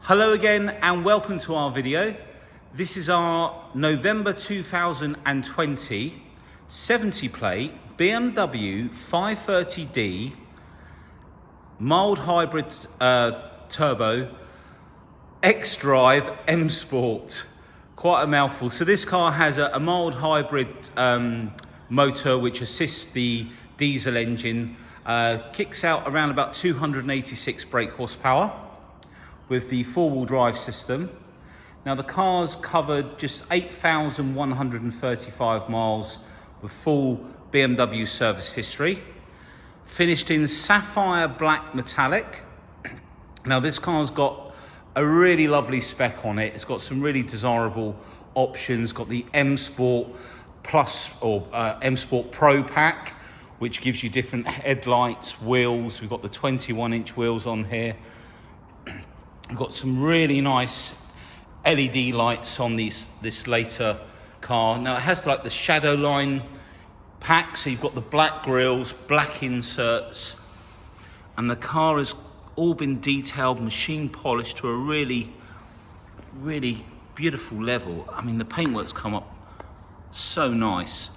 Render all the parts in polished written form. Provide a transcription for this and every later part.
Hello again and welcome to our video. This is our November 2020 70 plate BMW 530d mild hybrid turbo Xdrive M Sport. Quite a mouthful. So this car has a mild hybrid motor which assists the diesel engine, kicks out around about 286 brake horsepower with the four-wheel drive system. Now the car's covered just 8,135 miles with full BMW service history. Finished in sapphire black metallic. Now this car's got a really lovely spec on it. It's got some really desirable options. Got the M Sport Plus or M Sport Pro pack, which gives you different headlights, wheels. We've got the 21-inch wheels on here. We've got some really nice LED lights on this later car. Now it has like the Shadowline pack, so you've got the black grills, black inserts, and the car has all been detailed, machine polished to a really, really beautiful level. I mean, the paintwork's come up so nice.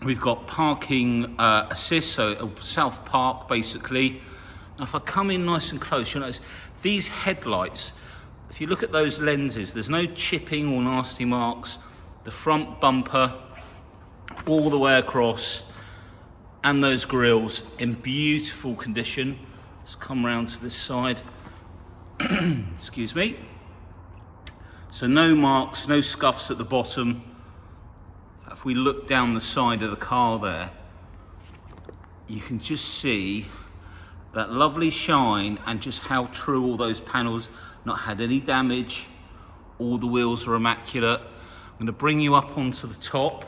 We've got parking assist, so self park basically. Now if I come in nice and close, you'll notice these headlights, if you look at those lenses, there's no chipping or nasty marks. The front bumper all the way across, and those grills in beautiful condition. Let's come round to this side. Excuse me. So no marks, no scuffs at the bottom. If we look down the side of the car there, you can just see that lovely shine and just how true all those panels, not had any damage. All the wheels are immaculate. I'm going to bring you up onto the top.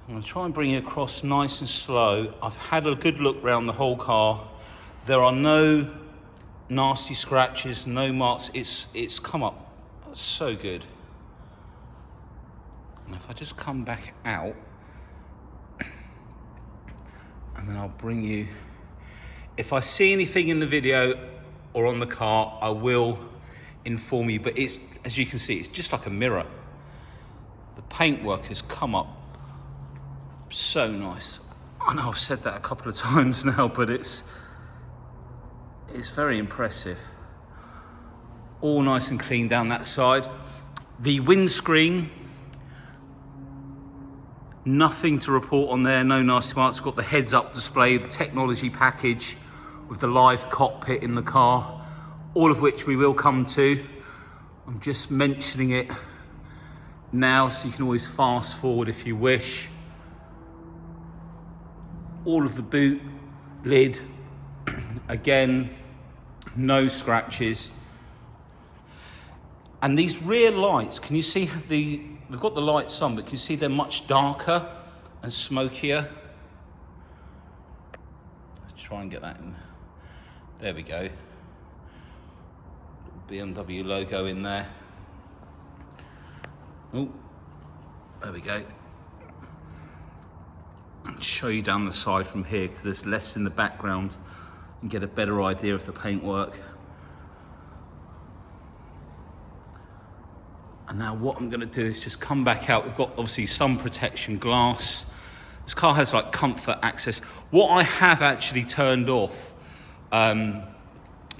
I'm going to try and bring you across nice and slow. I've had a good look around the whole car. There are no nasty scratches, no marks. It's come up so good. And if I just come back out, and then I'll bring you, if I see anything in the video or on the car, I will inform you, but it's, as you can see, it's just like a mirror. The paintwork has come up so nice. I know I've said that a couple of times now, but it's very impressive. All nice and clean down that side. The windscreen, nothing to report on there, no nasty marks. We've got the heads-up display, the technology package with the live cockpit in the car, all of which we will come to. I'm just mentioning it now, so you can always fast forward if you wish. All of the boot lid, again, no scratches. And these rear lights, can you see we've got the lights on, but can you see they're much darker and smokier? Let's try and get that in. There we go. BMW logo in there. Oh, there we go. I'll show you down the side from here because there's less in the background and get a better idea of the paintwork. And now what I'm going to do is just come back out. We've got obviously sun protection glass. This car has like comfort access. What I have actually turned off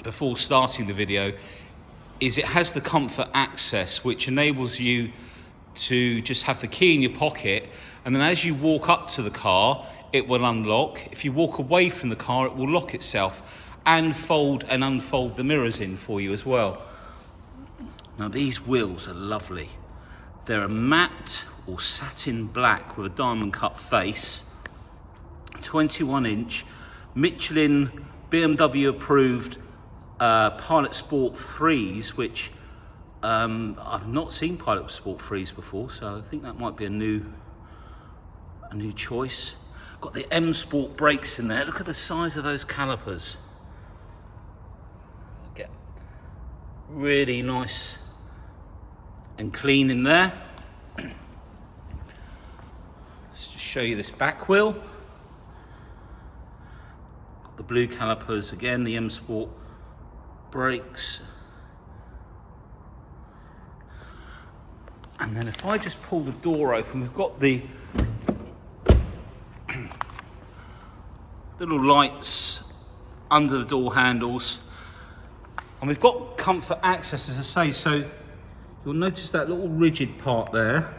before starting the video is it has the comfort access, which enables you to just have the key in your pocket, and then as you walk up to the car, it will unlock. If you walk away from the car, it will lock itself and fold and unfold the mirrors in for you as well. Now these wheels are lovely. They're a matte or satin black with a diamond cut face, 21-inch, Michelin BMW approved Pilot Sport 3s, which I've not seen Pilot Sport 3s before, so I think that might be a new choice. Got the M Sport brakes in there. Look at the size of those calipers. Get really nice and clean in there. Let's just show you this back wheel. Got the blue calipers again, the M Sport brakes. And then if I just pull the door open, we've got the little lights under the door handles. And we've got comfort access, as I say, so you'll notice that little rigid part there.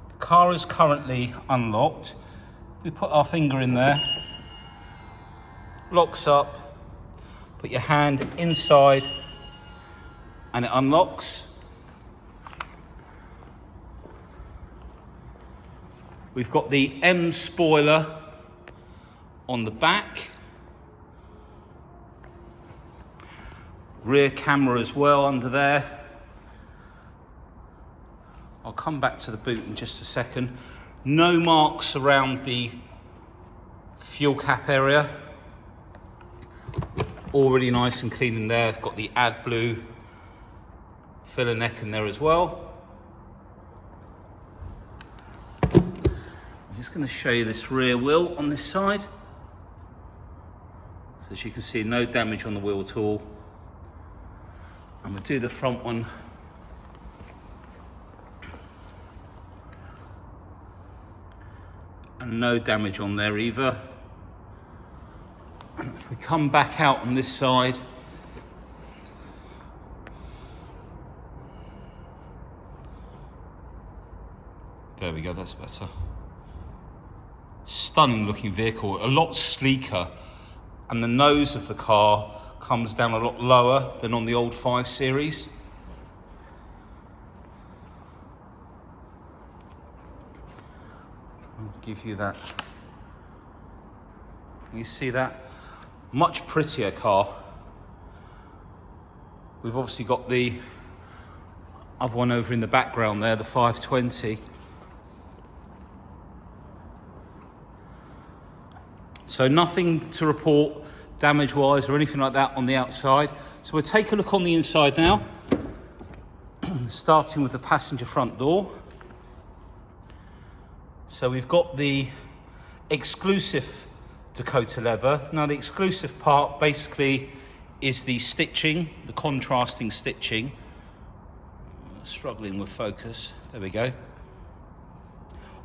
The car is currently unlocked. We put our finger in there, locks up, put your hand inside and it unlocks. We've got the M spoiler on the back. Rear camera as well under there. I'll come back to the boot in just a second. No marks around the fuel cap area. All really nice and clean in there. I've got the AdBlue filler neck in there as well. I'm just going to show you this rear wheel on this side. So as you can see, no damage on the wheel at all. I'm going to do the front one. And no damage on there either. And if we come back out on this side, there we go, that's better. Stunning looking vehicle, a lot sleeker, and the nose of the car comes down a lot lower than on the old 5 Series. I'll give you that. Can you see that? Much prettier car. We've obviously got the other one over in the background there, the 520. So nothing to report damage-wise or anything like that on the outside. So we'll take a look on the inside now, starting with the passenger front door. So we've got the exclusive Dakota leather. Now the exclusive part basically is the stitching, the contrasting stitching. Struggling with focus, there we go.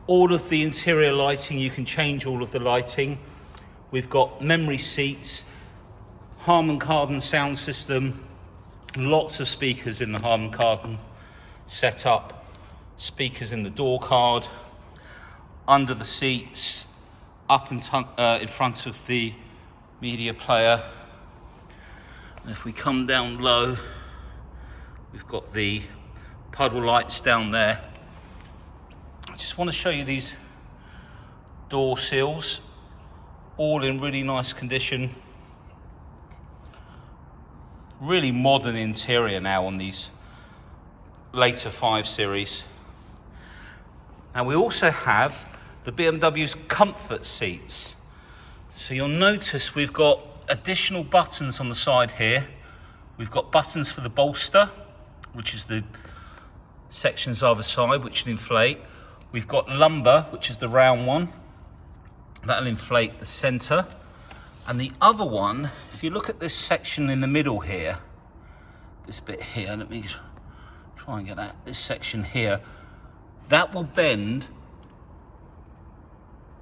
All of the interior lighting, you can change all of the lighting. We've got memory seats, Harman Kardon sound system, lots of speakers in the Harman Kardon setup, speakers in the door card, under the seats, up in front of the media player. And if we come down low, we've got the puddle lights down there. I just want to show you these door sills, all in really nice condition. Really modern interior now on these later 5 Series. Now we also have the BMW's comfort seats. So you'll notice we've got additional buttons on the side here. We've got buttons for the bolster, which is the sections either side, which will inflate. We've got lumbar, which is the round one. That'll inflate the center. And the other one, if you look at this section in the middle here, this bit here, let me try and get that, this section here, that will bend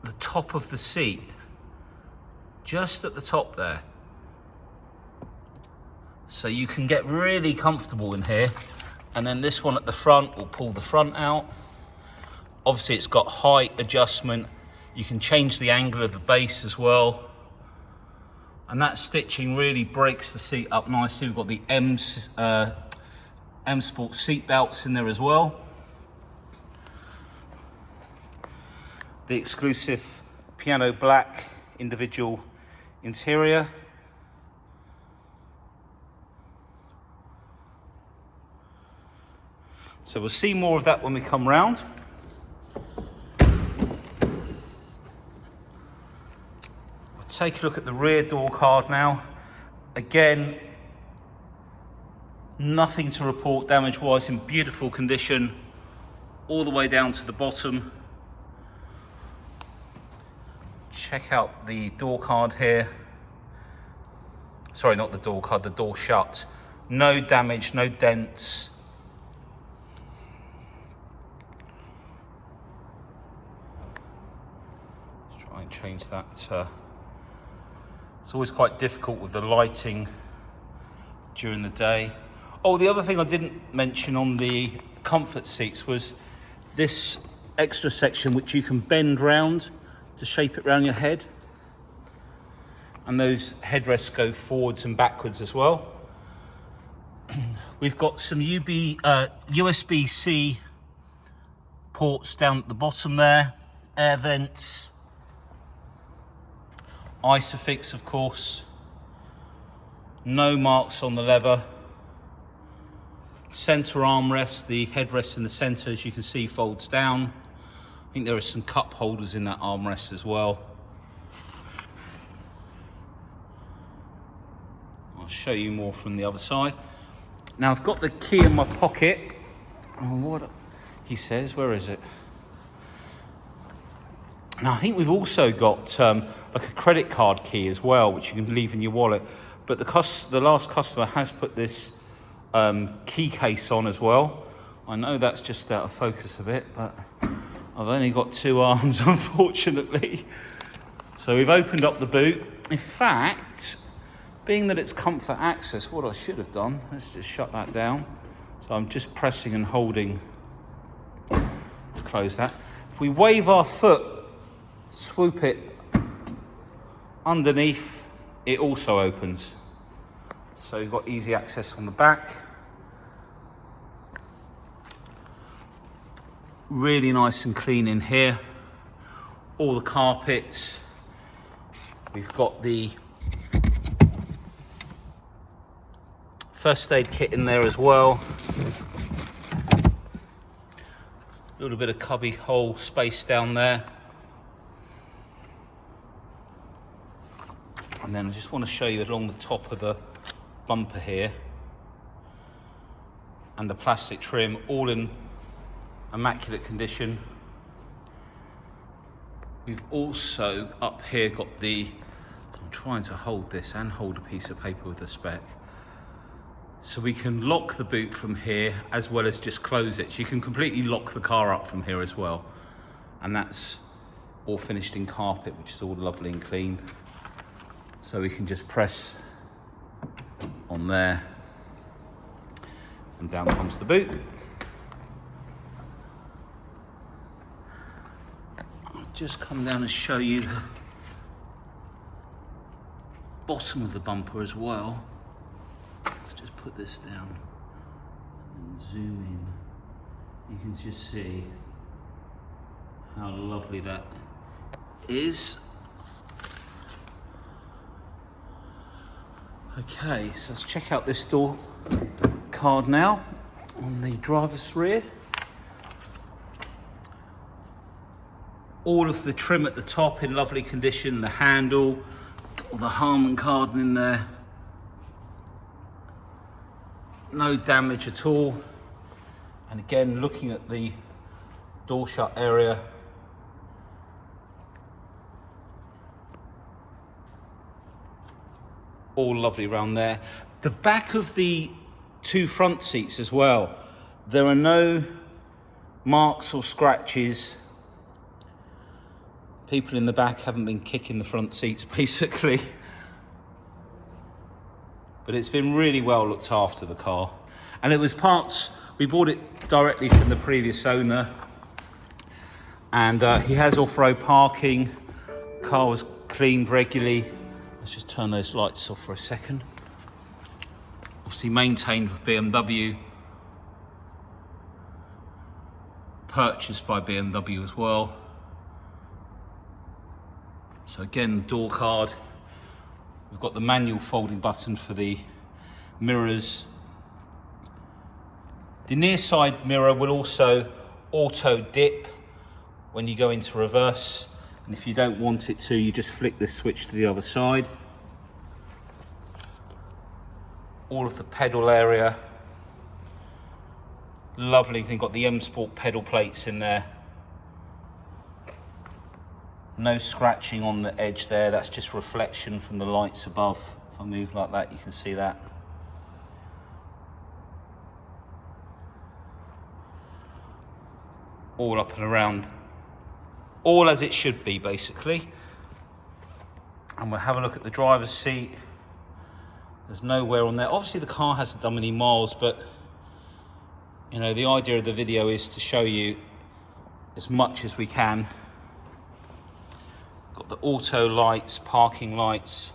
the top of the seat, just at the top there. So you can get really comfortable in here. And then this one at the front will pull the front out. Obviously it's got height adjustment. You can change the angle of the base as well. And that stitching really breaks the seat up nicely. We've got the M Sport seat belts in there as well. The exclusive piano black individual interior. So we'll see more of that when we come round. Take a look at the rear door card now. Again, nothing to report damage-wise, in beautiful condition, all the way down to the bottom. Check out the door card here. sorry, not the door card, the door shut. No damage, no dents. Let's try and change that. It's always quite difficult with the lighting during the day. Oh, the other thing I didn't mention on the comfort seats was this extra section which you can bend round to shape it around your head. And those headrests go forwards and backwards as well. We've got some USB-C ports down at the bottom there, air vents, Isofix of course, no marks on the leather, centre armrest, the headrest in the centre as you can see folds down. I think there are some cup holders in that armrest as well. I'll show you more from the other side. Now I've got the key in my pocket. Oh, what he says, where is it? Now I think we've also got like a credit card key as well, which you can leave in your wallet. But the last customer has put this key case on as well. I know that's just out of focus a bit, but I've only got two arms, unfortunately. So we've opened up the boot. In fact, being that it's comfort access, what I should have done, let's just shut that down. So I'm just pressing and holding to close that. If we wave our foot, swoop it underneath, it also opens. So you've got easy access on the back. Really nice and clean in here. All the carpets. We've got the first aid kit in there as well. A little bit of cubby hole space down there. And then I just want to show you along the top of the bumper here and the plastic trim, all in immaculate condition. We've also up here got I'm trying to hold this and hold a piece of paper with the spec. So we can lock the boot from here as well as just close it. So you can completely lock the car up from here as well. And that's all finished in carpet, which is all lovely and clean. So we can just press on there and down comes the boot. I'll just come down and show you the bottom of the bumper as well. Let's just put this down and zoom in. You can just see how lovely that is. Okay, so let's check out this door card now on the driver's rear. All of the trim at the top in lovely condition, the handle, all the Harman Kardon in there. No damage at all. And again, looking at the door shut area, all lovely around there. The back of the two front seats as well, there are no marks or scratches. People in the back haven't been kicking the front seats basically. But it's been really well looked after, the car. And it was parts, we bought it directly from the previous owner. And he has off-road parking. Car was cleaned regularly. Let's just turn those lights off for a second. Obviously maintained with BMW. Purchased by BMW as well. So again, door card. We've got the manual folding button for the mirrors. The near side mirror will also auto dip when you go into reverse. And if you don't want it to, you just flick this switch to the other side. All of the pedal area. Lovely, you've got the M Sport pedal plates in there. No scratching on the edge there, that's just reflection from the lights above If I move like that, you can see that. All up and around, all as it should be, basically. And we'll have a look at the driver's seat. There's no wear on there. Obviously the car hasn't done many miles, but you know, the idea of the video is to show you as much as we can. Got the auto lights, parking lights,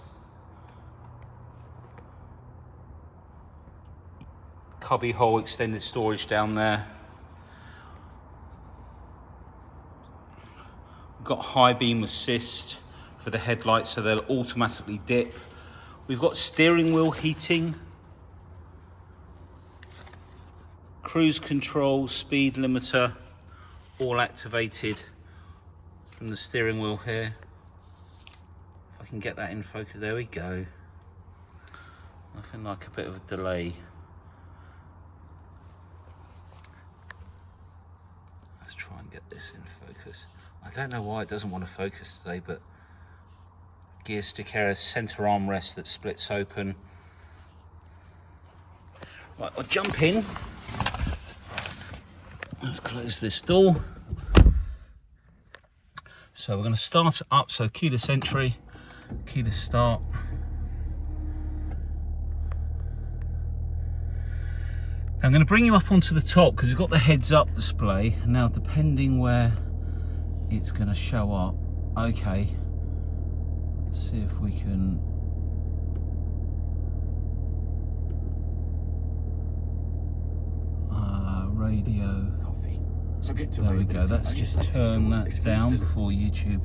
cubby hole extended storage down there. We've got high beam assist for the headlights, so they'll automatically dip. We've got steering wheel heating, cruise control, speed limiter, all activated from the steering wheel here. If I can get that in focus, there we go. Nothing like a bit of a delay. Let's try and get this in focus. I don't know why it doesn't want to focus today, but gear stick area, center armrest that splits open. Right, I'll jump in. Let's close this door. So we're going to start it up. So keyless entry, keyless start. Now I'm going to bring you up onto the top because you've got the heads up display. Now depending where it's going to show up. Okay, let's see if we can radio. There we go. That's just turn that down before YouTube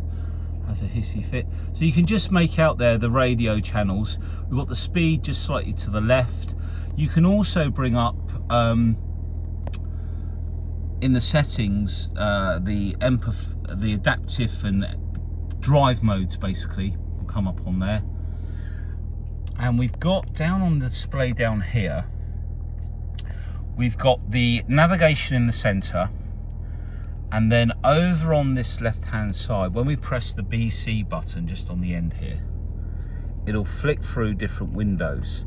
has a hissy fit. So you can just make out there the radio channels. We've got the speed just slightly to the left. You can also bring up in the settings the adaptive and drive modes basically will come up on there. And we've got down on the display down here, we've got the navigation in the center, and then over on this left hand side, when we press the BC button just on the end here, it'll flick through different windows.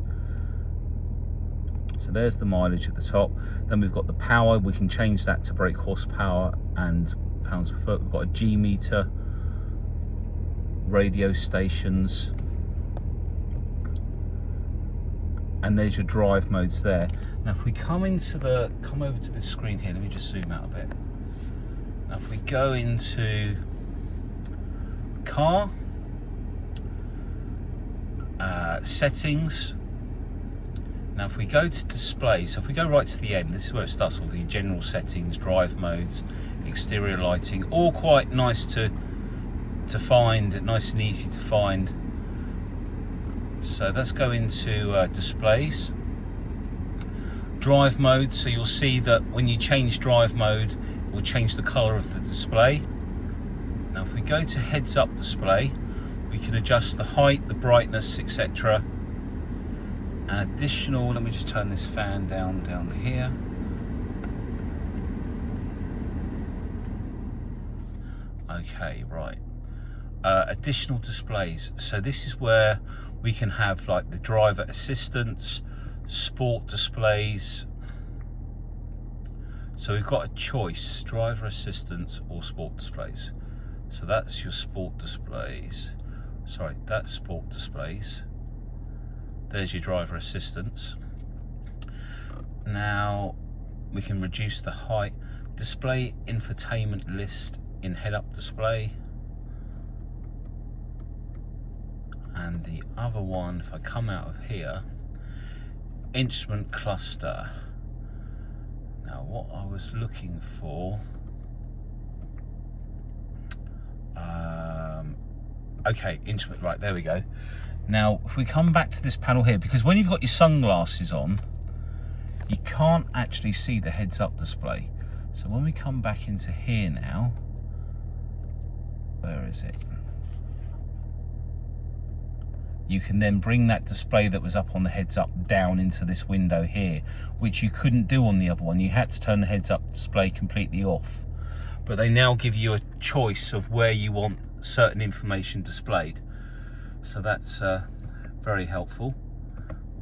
So there's the mileage at the top. Then we've got the power. We can change that to brake horsepower and pounds per foot. We've got a G meter, radio stations, and there's your drive modes there. Now if we come over to this screen here, let me just zoom out a bit. Now if we go into car, settings. Now if we go to display, so if we go right to the end, this is where it starts with the general settings, drive modes, exterior lighting, all quite nice to find, nice and easy to find. So let's go into displays. Drive mode, so you'll see that when you change drive mode, it will change the colour of the display. Now if we go to heads up display, we can adjust the height, the brightness, etc. And additional, let me just turn this fan down here. Okay, right. Additional displays. So this is where we can have like the driver assistance, sport displays. So we've got a choice, driver assistance or sport displays. So that's your sport displays. Sorry, that's sport displays. There's your driver assistance. Now we can reduce the height. Display infotainment list in head-up display. And the other one, if I come out of here, instrument cluster. Now what I was looking for, okay, instrument, right, there we go. Now if we come back to this panel here, because when you've got your sunglasses on, you can't actually see the heads-up display. So when we come back into here now, where is it? You can then bring that display that was up on the heads-up down into this window here, which you couldn't do on the other one. You had to turn the heads-up display completely off. But they now give you a choice of where you want certain information displayed. So that's very helpful.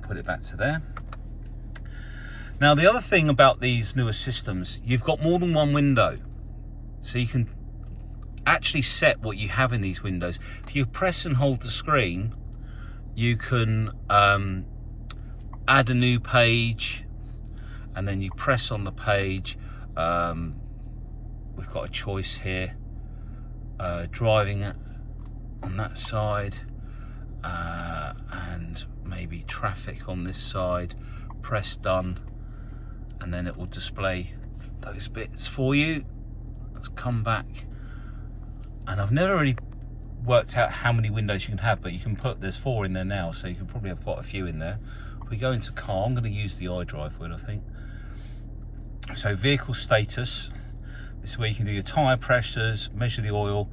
Put it back to there. Now the other thing about these newer systems, you've got more than one window, so you can actually set what you have in these windows. If you press and hold the screen, you can add a new page, and then you press on the page. We've got a choice here, driving on that side, and maybe traffic on this side. Press done, and then it will display those bits for you. Let's come back, and I've never really worked out how many windows you can have, but you can put, there's 4 in there now, so you can probably have quite a few in there. If we go into car, I'm going to use the iDrive wheel, I think. So vehicle status, this is where you can do your tyre pressures, measure the oil,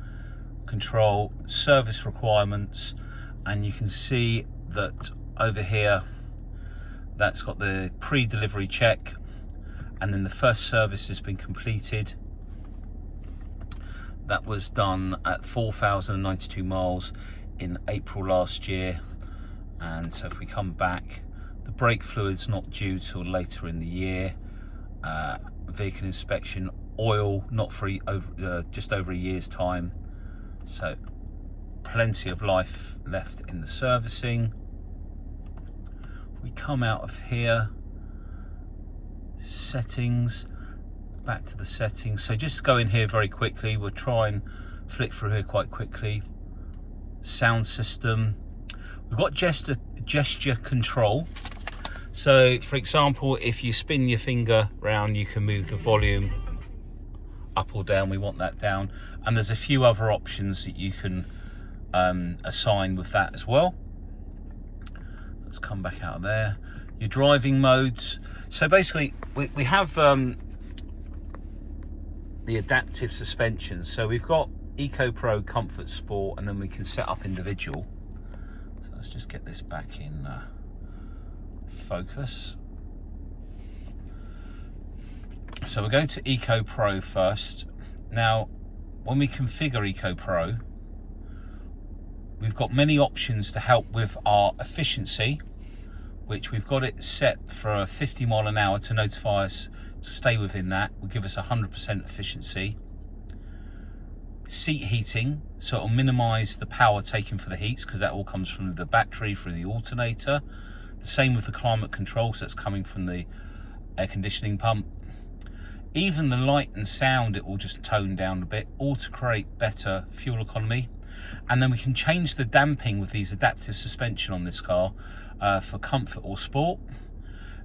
control service requirements, and you can see that over here that's got the pre-delivery check, and then the first service has been completed. That was done at 4,092 miles in April last year. And so if we come back, the brake fluid's not due till later in the year. Vehicle inspection, oil not free over just over a year's time. So plenty of life left in the servicing. We come out of here, settings, back to the settings. So just go in here very quickly. We'll try and flick through here quite quickly. Sound system. We've got gesture control. So for example, if you spin your finger round, you can move the volume up or down. We want that down. And there's a few other options that you can assign with that as well. Let's come back out of there. Your driving modes. So basically we have the adaptive suspension. So we've got Eco Pro, Comfort, Sport, and then we can set up individual. So let's just get this back in focus. So we're going to Eco Pro first. Now, when we configure Eco Pro, we've got many options to help with our efficiency, which we've got it set for 50 mile an hour to notify us to stay within that. Will give us 100% efficiency. Seat heating, so it'll minimize the power taken for the heats, because that all comes from the battery through the alternator. The same with the climate control, so it's coming from the air conditioning pump. Even the light and sound, it will just tone down a bit, all to create better fuel economy. And then we can change the damping with these adaptive suspension on this car for comfort or sport.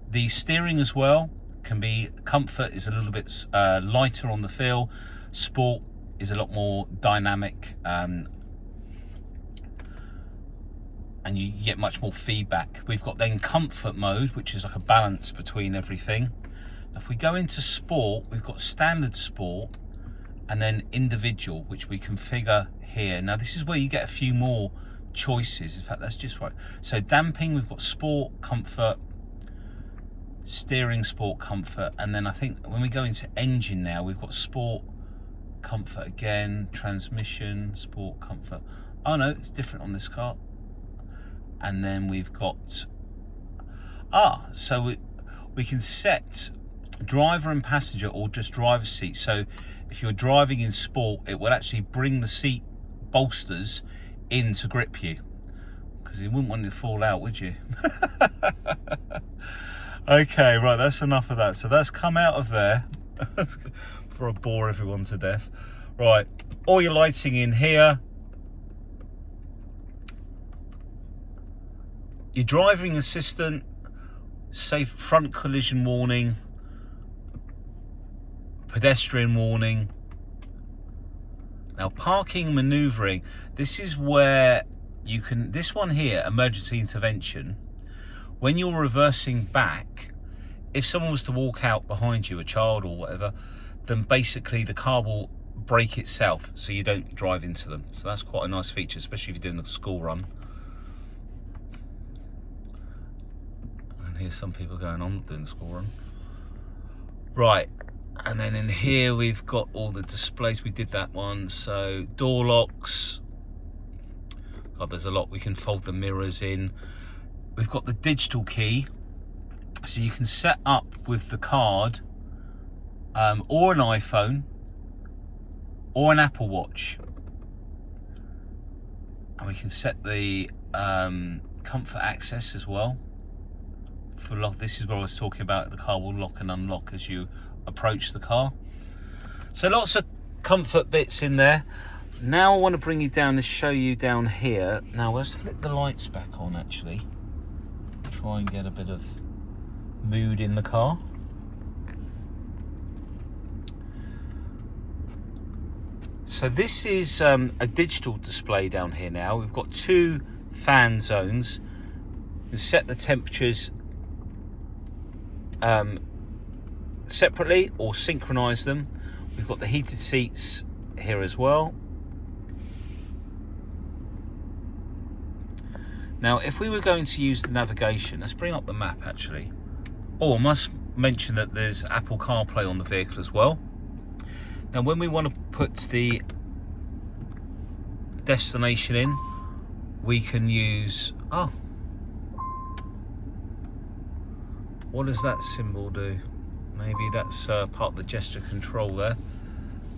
The steering as well can be, comfort is a little bit lighter on the feel, sport is a lot more dynamic, and you get much more feedback. We've got then comfort mode, which is like a balance between everything. If we go into sport, we've got standard sport and then individual, which we configure here. Now this is where you get a few more choices. In fact, that's just right. So damping, we've got sport, comfort, steering, sport, comfort, and then I think when we go into engine now, we've got sport, comfort again, transmission, sport, comfort. Oh no, it's different on this car. And then we've got, so we can set driver and passenger or just driver's seat. So if you're driving in sport, it will actually bring the seat bolsters in to grip you, because you wouldn't want it to fall out, would you? Okay, right, that's enough of that. So that's come out of there before I bore everyone to death. Right, all your lighting in here. Your driving assistant, safe front collision warning, pedestrian warning. Now parking and manoeuvring, this is where you can, this one here, emergency intervention, when you're reversing back, if someone was to walk out behind you, a child or whatever, then basically the car will brake itself so you don't drive into them. So that's quite a nice feature, especially if you're doing the school run. And here's some people going, I'm not doing the school run. Right, and then in here we've got all the displays. We did that one. So door locks, God, there's a lot. We can fold the mirrors in. We've got the digital key, so you can set up with the card or an iPhone or an Apple Watch, and we can set the comfort access as well for lock. This is what I was talking about. The car will lock and unlock as you approach the car. So lots of comfort bits in there. Now I want to bring you down and show you down here. Now let's flip the lights back on, actually. Try and get a bit of mood in the car. So this is a digital display down here now. We've got 2 fan zones. We set the temperatures separately or synchronize them. We've got the heated seats here as well. Now, if we were going to use the navigation, let's bring up the map actually. Oh, I must mention that there's Apple CarPlay on the vehicle as well. Now, when we want to put the destination in, we can use, oh, what does that symbol do? Maybe that's part of the gesture control there.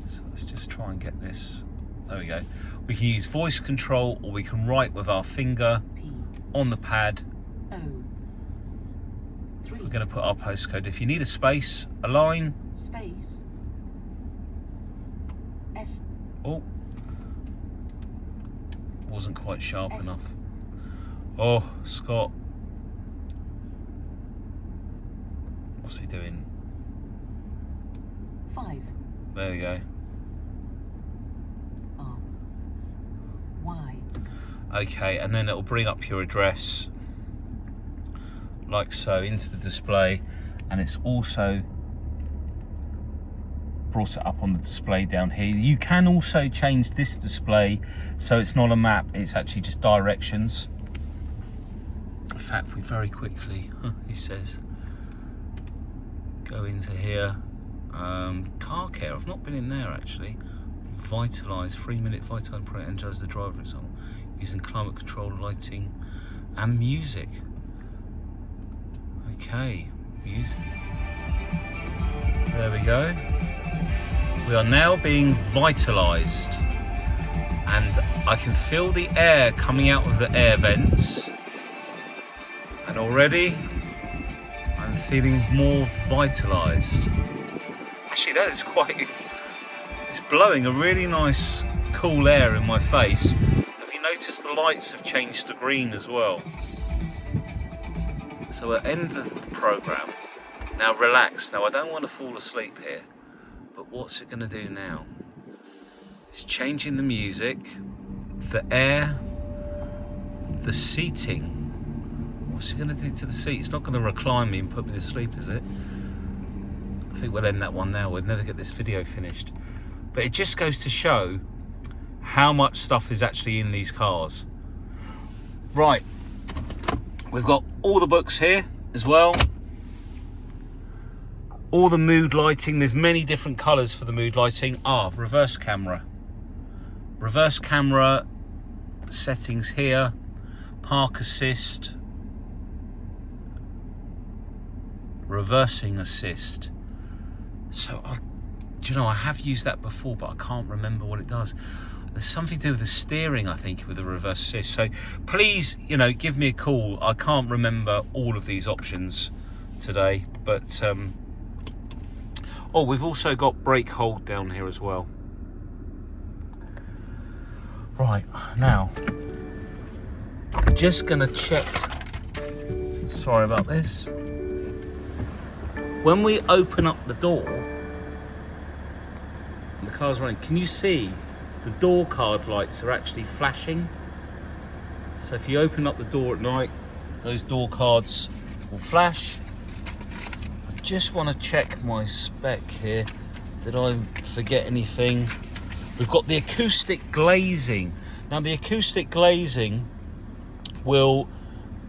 So let's just try and get this. There we go. We can use voice control, or we can write with our finger on the pad. We're going to put our postcode. If you need a space, a line. Space. S. Oh. Wasn't quite sharp enough. Oh, Scott. What's he doing? 5. There we go. R. Y. Okay, and then it'll bring up your address like so into the display, and it's also brought it up on the display down here. You can also change this display so it's not a map, it's actually just directions. In fact, if we very quickly, he says, go into here, car care, I've not been in there actually. Vitalise, 3-minute Vitalise Pro energize the driver, for example, using climate control, lighting and music. Okay, music. There we go. We are now being vitalised, and I can feel the air coming out of the air vents, and already I'm feeling more vitalised. Actually, that is quite, it's blowing a really nice cool air in my face. Have you noticed the lights have changed to green as well? So at the end of the programme, now relax. Now I don't want to fall asleep here, but what's it going to do now? It's changing the music, the air, the seating. What's it going to do to the seat? It's not going to recline me and put me to sleep, is it? I think we'll end that one now. We'll never get this video finished. But it just goes to show how much stuff is actually in these cars. Right, we've got all the books here as well. All the mood lighting, there's many different colours for the mood lighting. Reverse camera. Reverse camera settings here. Park assist. Reversing assist. So, do you know, I have used that before, but I can't remember what it does. There's something to do with the steering, I think, with the reverse assist. So please, you know, give me a call. I can't remember all of these options today, but oh, we've also got brake hold down here as well. Right, now, I'm just gonna check. Sorry about this. When we open up the door, the car's running, can you see the door card lights are actually flashing? So if you open up the door at night, those door cards will flash. I just want to check my spec here. Did I forget anything? We've got the acoustic glazing. Now the acoustic glazing will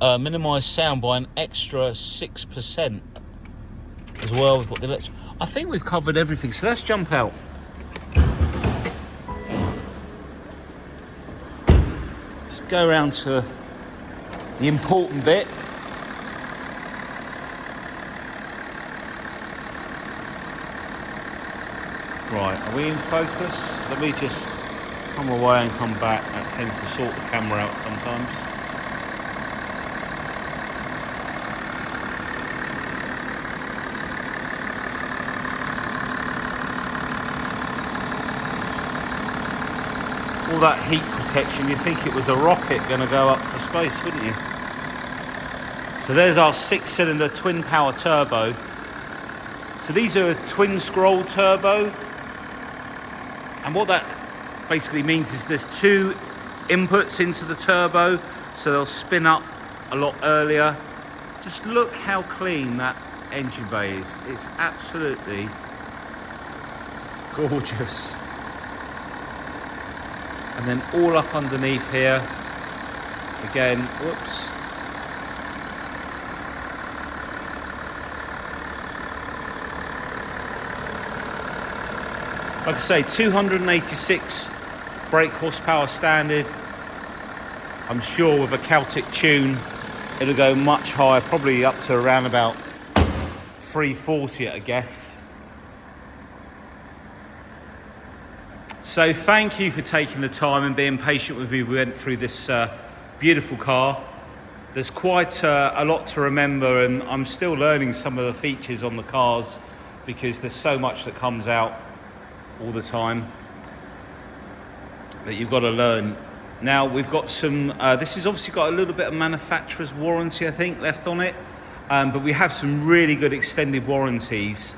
minimise sound by an extra 6% as well. We've got the electric. I think we've covered everything, so let's jump out. Let's go around to the important bit. Right, are we in focus? Let me just come away and come back. That tends to sort the camera out sometimes. All that heat protection, you'd think it was a rocket going to go up to space, wouldn't you? So there's our 6-cylinder twin power turbo. So these are a twin scroll turbo. And what that basically means is there's 2 inputs into the turbo, so they'll spin up a lot earlier. Just look how clean that engine bay is. It's absolutely gorgeous. And then all up underneath here, again, whoops. Like I say, 286 brake horsepower standard. I'm sure with a Celtic tune, it'll go much higher, probably up to around about 340, I guess. So thank you for taking the time and being patient with me. We went through this beautiful car. There's quite a lot to remember, and I'm still learning some of the features on the cars because there's so much that comes out all the time that you've got to learn. Now we've got some, this has obviously got a little bit of manufacturer's warranty, I think, left on it, but we have some really good extended warranties,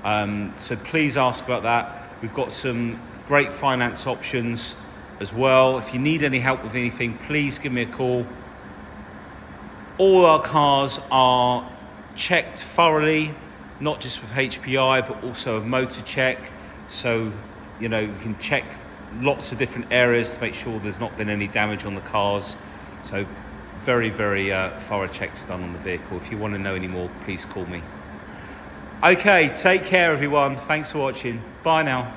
so please ask about that. We've got some great finance options as well. If you need any help with anything, please give me a call. All our cars are checked thoroughly, not just with HPI, but also with motor check. So, you know, you can check lots of different areas to make sure there's not been any damage on the cars. So very, very thorough checks done on the vehicle. If you want to know any more, please call me. Okay, take care everyone. Thanks for watching. Bye now.